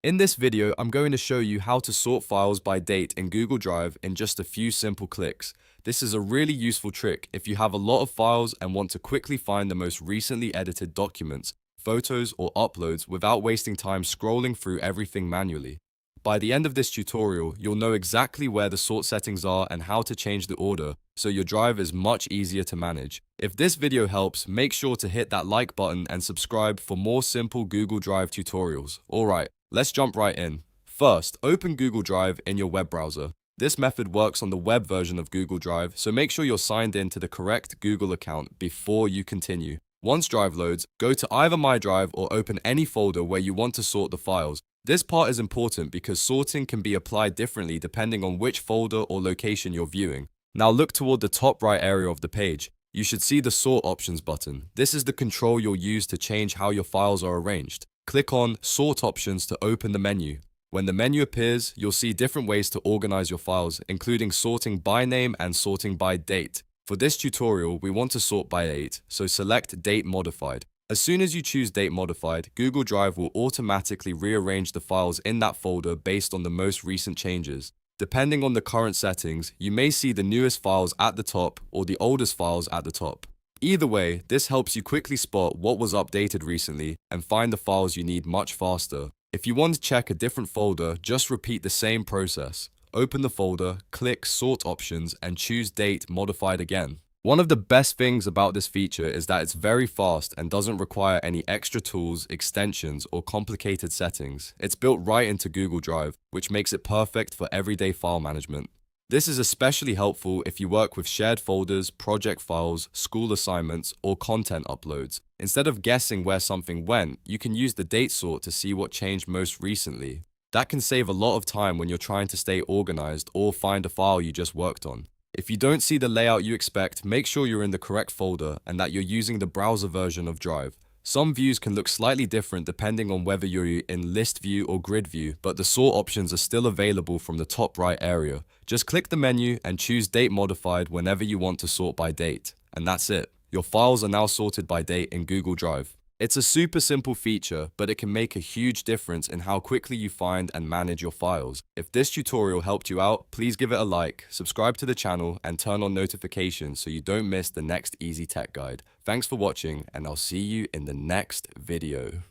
In this video, I'm going to show you how to sort files by date in Google Drive in just a few simple clicks. This is a really useful trick if you have a lot of files and want to quickly find the most recently edited documents, photos, or uploads without wasting time scrolling through everything manually. By the end of this tutorial, you'll know exactly where the sort settings are and how to change the order, so your drive is much easier to manage. If this video helps, make sure to hit that like button and subscribe for more simple Google Drive tutorials. Alright, let's jump right in. First, open Google Drive in your web browser. This method works on the web version of Google Drive, so make sure you're signed in to the correct Google account before you continue. Once Drive loads, go to either My Drive or open any folder where you want to sort the files. This part is important because sorting can be applied differently depending on which folder or location you're viewing. Now look toward the top right area of the page. You should see the Sort Options button. This is the control you'll use to change how your files are arranged. Click on Sort Options to open the menu. When the menu appears, you'll see different ways to organize your files, including sorting by name and sorting by date. For this tutorial, we want to sort by date, so select Date Modified. As soon as you choose Date Modified, Google Drive will automatically rearrange the files in that folder based on the most recent changes. Depending on the current settings, you may see the newest files at the top or the oldest files at the top. Either way, this helps you quickly spot what was updated recently and find the files you need much faster. If you want to check a different folder, just repeat the same process. Open the folder, click Sort Options, and choose Date Modified again. One of the best things about this feature is that it's very fast and doesn't require any extra tools, extensions, or complicated settings. It's built right into Google Drive, which makes it perfect for everyday file management. This is especially helpful if you work with shared folders, project files, school assignments, or content uploads. Instead of guessing where something went, you can use the date sort to see what changed most recently. That can save a lot of time when you're trying to stay organized or find a file you just worked on. If you don't see the layout you expect, make sure you're in the correct folder and that you're using the browser version of Drive. Some views can look slightly different depending on whether you're in list view or grid view, but the sort options are still available from the top right area. Just click the menu and choose Date Modified whenever you want to sort by date. And that's it. Your files are now sorted by date in Google Drive. It's a super simple feature, but it can make a huge difference in how quickly you find and manage your files. If this tutorial helped you out, please give it a like, subscribe to the channel, and turn on notifications so you don't miss the next easy tech guide. Thanks for watching, and I'll see you in the next video.